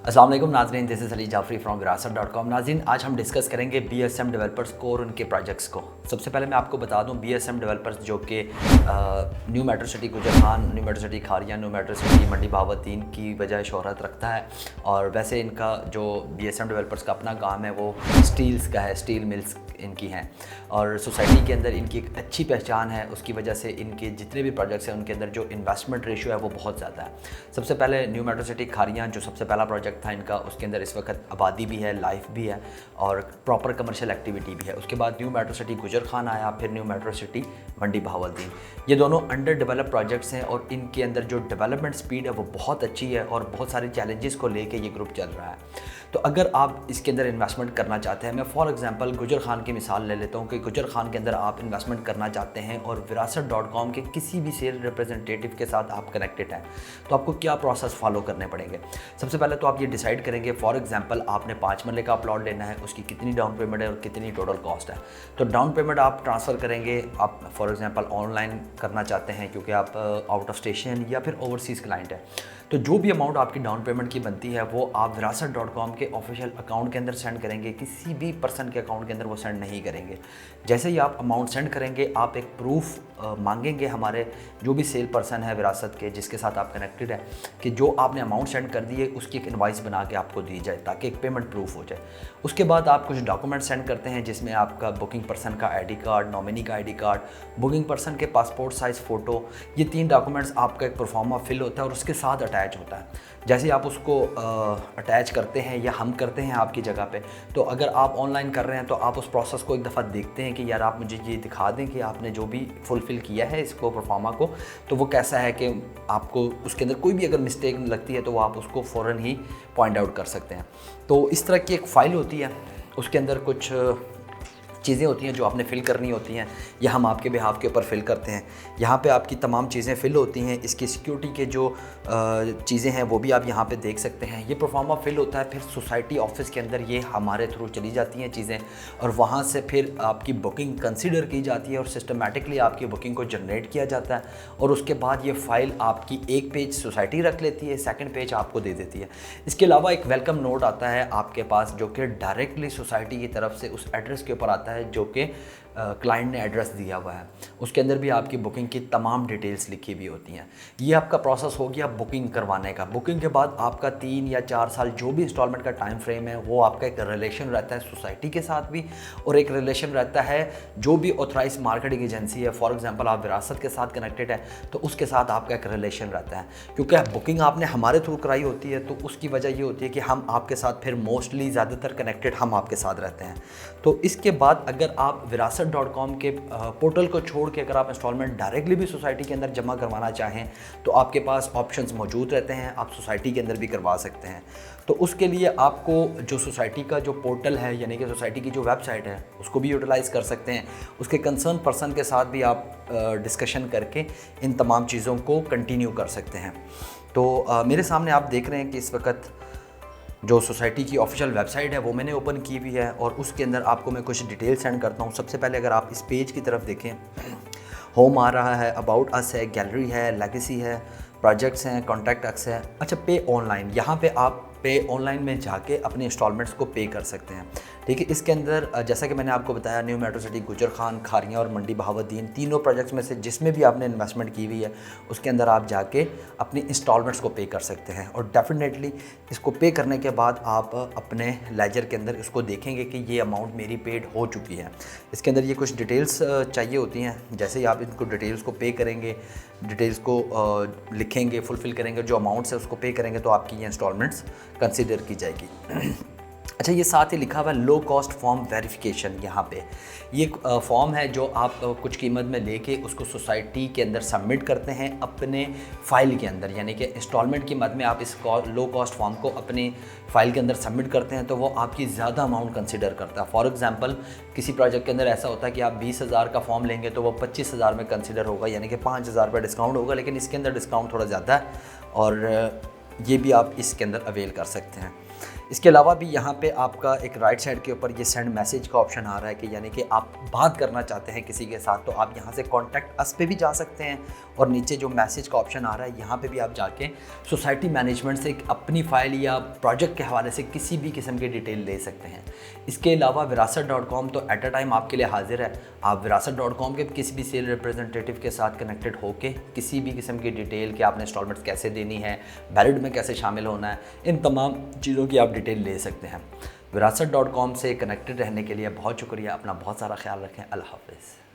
अस्सलाम वालेकुम नाज़रीन, this is Ali Jafri from विरासत.com। नाज़रीन, आज हम डिस्कस करेंगे BSM डेवलपर्स को और उनके प्रोजेक्ट्स को। सबसे पहले मैं आपको बता दूं, BSM डेवलपर्स जो कि new metro city Gujar Khan, new metro city Kharian, new metro city Mandi Bahauddin की बजाय शोहरत रखता है। और वैसे इनका जो BSM डेवलपर्स का अपना काम है वो स्टील्स का है, स्टील मिल्स इनकी हैं और सोसाइटी के अंदर इनकी एक अच्छी पहचान है। उसकी वजह से इनके जितने भी प्रोजेक्ट्स हैं उनके अंदर जो इन्वेस्टमेंट रेशियो है वो बहुत ज़्यादा है। सबसे पहले न्यू मेट्रो सिटी खारियां जो सबसे पहला प्रोजेक्ट था इनका, उसके अंदर इस वक्त आबादी भी है, लाइफ भी है और प्रॉपर कमर्शियल एक्टिविटी भी है। उसके बाद न्यू मेट्रो सिटी गुजरखान आया, फिर न्यू मेट्रो सिटी मंडी बहावुद्दीन। ये दोनों अंडर डेवलप प्रोजेक्ट्स हैं और इनके अंदर जो डेवलपमेंट स्पीड है वो बहुत अच्छी है और बहुत सारे चैलेंजेस को लेके ये ग्रुप चल रहा है। तो अगर आप इसके अंदर इन्वेस्टमेंट करना चाहते हैं, मैं फॉर एग्जांपल गुजरखान की मिसाल ले लेता हूँ कि गुजरखान के अंदर आप इन्वेस्टमेंट करना चाहते हैं और विरासत.com के किसी भी सेल रिप्रेजेंटेटिव के साथ आप कनेक्टेड हैं, तो आपको क्या प्रोसेस फॉलो करने पड़ेंगे। सबसे पहले तो आप ये डिसाइड करेंगे, फॉर एग्जांपल आपने 5 मरले का प्लॉट लेना है, उसकी कितनी डाउन पेमेंट है और कितनी टोटल कॉस्ट है। तो डाउन पेमेंट आप ट्रांसफ़र करेंगे, आप फॉर एग्जांपल ऑनलाइन करना चाहते हैं क्योंकि आप आउट ऑफ स्टेशन या फिर ओवरसीज़ क्लाइंट है, तो जो भी अमाउंट आपकी डाउन पेमेंट की बनती है वो आप विरासत.com के ऑफिशियल अकाउंट के अंदर सेंड करेंगे, किसी भी पर्सन के अकाउंट के अंदर वो सेंड नहीं करेंगे। जैसे ही आप अमाउंट सेंड करेंगे, आप एक प्रूफ मांगेंगे हमारे जो भी सेल पर्सन है विरासत के जिसके साथ आप कनेक्टेड है कि जो आपने अमाउंट सेंड कर दी है उसकी एक इनवाइस बना के आपको दी जाए ताकि एक पेमेंट प्रूफ हो जाए। उसके बाद आप कुछ डॉक्यूमेंट सेंड करते हैं जिसमें आपका बुकिंग पर्सन का ID कार्ड, नॉमिनी का ID कार्ड, बुकिंग पर्सन के पासपोर्ट साइज़ फ़ोटो, ये 3 डॉक्यूमेंट्स आपका एक प्रोफार्मा फिल होता है और उसके साथ अटैच होता है। जैसे आप उसको अटैच करते हैं या हम करते हैं आपकी जगह पे, तो अगर आप ऑनलाइन कर रहे हैं तो आप उस प्रोसेस को एक दफ़ा देखते हैं कि यार आप मुझे ये दिखा दें कि आपने जो भी फुलफ़िल किया है इसको प्रोफार्मा को, तो वो कैसा है कि आपको उसके अंदर कोई भी अगर मिस्टेक लगती है तो वो आप उसको फ़ौरन ही पॉइंट आउट कर सकते हैं। तो इस तरह की एक फ़ाइल होती है, उसके अंदर कुछ चीज़ें होती हैं जो आपने फ़िल करनी होती हैं या हम आपके बिहाफ के ऊपर फ़िल करते हैं। यहाँ पे आपकी तमाम चीज़ें फ़िल होती हैं। इसकी सिक्योरिटी के जो चीज़ें हैं वो भी आप यहाँ पे देख सकते हैं। ये प्रोफार्मा फ़िल होता है, फिर सोसाइटी ऑफिस के अंदर ये हमारे थ्रू चली जाती हैं चीज़ें और वहाँ से फिर आपकी बुकिंग कंसिडर की जाती है और सिस्टमेटिकली आपकी बुकिंग को जनरेट किया जाता है और उसके बाद ये फ़ाइल आपकी एक पेज सोसाइटी रख लेती है, सेकेंड पेज आपको दे देती है। इसके अलावा एक वेलकम नोट आता है आपके पास जो कि डायरेक्टली सोसाइटी की तरफ से उस एड्रेस के ऊपर आता है जो कि क्लाइंट ने एड्रेस दिया हुआ है। उसके अंदर भी आपकी बुकिंग की तमाम डिटेल्स लिखी हुई होती हैं। ये आपका प्रोसेस हो गया बुकिंग करवाने का। बुकिंग के बाद आपका 3 या 4 साल जो भी इंस्टॉलमेंट का टाइम फ्रेम है वो आपका एक रिलेशन रहता है सोसाइटी के साथ भी और एक रिलेशन रहता है जो भी ऑथराइज मार्केटिंग एजेंसी है। फॉर एग्जांपल आप विरासत के साथ कनेक्टेड है तो उसके साथ आपका एक रिलेशन रहता है, क्योंकि बुकिंग आपने हमारे थ्रू कराई होती है तो उसकी वजह ये होती है कि हम आपके साथ फिर मोस्टली ज़्यादातर कनेक्टेड हम आपके साथ रहते हैं। तो इसके बाद अगर आप विरासत.com के पोर्टल को छोड़ के अगर आप इंस्टॉलमेंट डायरेक्टली भी सोसाइटी के अंदर जमा करवाना चाहें तो आपके पास ऑप्शंस मौजूद रहते हैं, आप सोसाइटी के अंदर भी करवा सकते हैं। तो उसके लिए आपको जो सोसाइटी का जो पोर्टल है यानी कि सोसाइटी की जो वेबसाइट है उसको भी यूटिलाइज़ कर सकते हैं। उसके कंसर्न पर्सन के साथ भी आप डिस्कशन करके इन तमाम चीज़ों को कंटिन्यू कर सकते हैं। तो मेरे सामने आप देख रहे हैं कि इस वक्त जो सोसाइटी की ऑफिशियल वेबसाइट है वो मैंने ओपन की हुई है और उसके अंदर आपको मैं कुछ डिटेल सेंड करता हूँ। सबसे पहले अगर आप इस पेज की तरफ देखें, होम आ रहा है, अबाउट अस है, गैलरी है, लेगेसी है, प्रोजेक्ट्स हैं, कॉन्टैक्ट अस है। अच्छा, पे ऑनलाइन, यहाँ पे आप पे ऑनलाइन में जाके अपने इंस्टॉलमेंट्स को पे कर सकते हैं। ठीक है, इसके अंदर जैसा कि मैंने आपको बताया न्यू मेट्रो सिटी गुजरखान, खारियां और मंडी बहावुद्दीन तीनों प्रोजेक्ट्स में से जिसमें भी आपने इन्वेस्टमेंट की हुई है उसके अंदर आप जाके अपनी इंस्टॉलमेंट्स को पे कर सकते हैं और डेफिनेटली इसको पे करने के बाद आप अपने लेजर के अंदर इसको देखेंगे कि ये अमाउंट मेरी पेड हो चुकी है। इसके अंदर ये कुछ डिटेल्स चाहिए होती हैं। जैसे ही आप इनको डिटेल्स को पे करेंगे, डिटेल्स को लिखेंगे, फुलफ़िल करेंगे, जो अमाउंट्स है उसको पे करेंगे तो आपकी ये इंस्टॉलमेंट्स कंसिडर की जाएगी। अच्छा, ये साथ ही लिखा हुआ है लो कॉस्ट फॉर्म वेरिफिकेशन। यहाँ पे ये फॉर्म है जो आप कुछ कीमत में लेके उसको सोसाइटी के अंदर सबमिट करते हैं अपने फ़ाइल के अंदर, यानी कि इंस्टॉलमेंट की मद में आप इस लो कॉस्ट फॉर्म को अपनी फ़ाइल के अंदर सबमिट करते हैं तो वो आपकी ज़्यादा अमाउंट कंसिडर करता है। फॉर एग्जांपल किसी प्रोजेक्ट के अंदर ऐसा होता है कि आप 20,000 का फॉर्म लेंगे तो वो 25,000 में कंसिडर होगा, यानी कि 5,000 रुपये डिस्काउंट होगा, लेकिन इसके अंदर डिस्काउंट थोड़ा ज़्यादा है और ये भी आप इसके अंदर अवेल कर सकते हैं। इसके अलावा भी यहाँ पे आपका एक राइट साइड के ऊपर ये सेंड मैसेज का ऑप्शन आ रहा है कि यानी कि आप बात करना चाहते हैं किसी के साथ, तो आप यहाँ से कॉन्टैक्ट अस पे भी जा सकते हैं, और नीचे जो मैसेज का ऑप्शन आ रहा है यहाँ पे भी आप जाके सोसाइटी मैनेजमेंट से अपनी फ़ाइल या प्रोजेक्ट के हवाले से किसी भी किस्म की डिटेल ले सकते हैं। इसके अलावा विरासत.com तो एट अ टाइम आपके लिए हाजिर है। आप विरासत.com के किसी भी सेल रिप्रेजेंटेटिव के साथ कनेक्टेड होके किसी भी किस्म की डिटेल कि आपने इंस्टॉलमेंट्स कैसे देनी है, बैलेट में कैसे शामिल होना है, इन तमाम चीज़ों की आप डिटेल ले सकते हैं। विरासत.com से कनेक्टेड रहने के लिए बहुत शुक्रिया। अपना बहुत सारा ख्याल रखें। अल्लाह हाफ़िज़।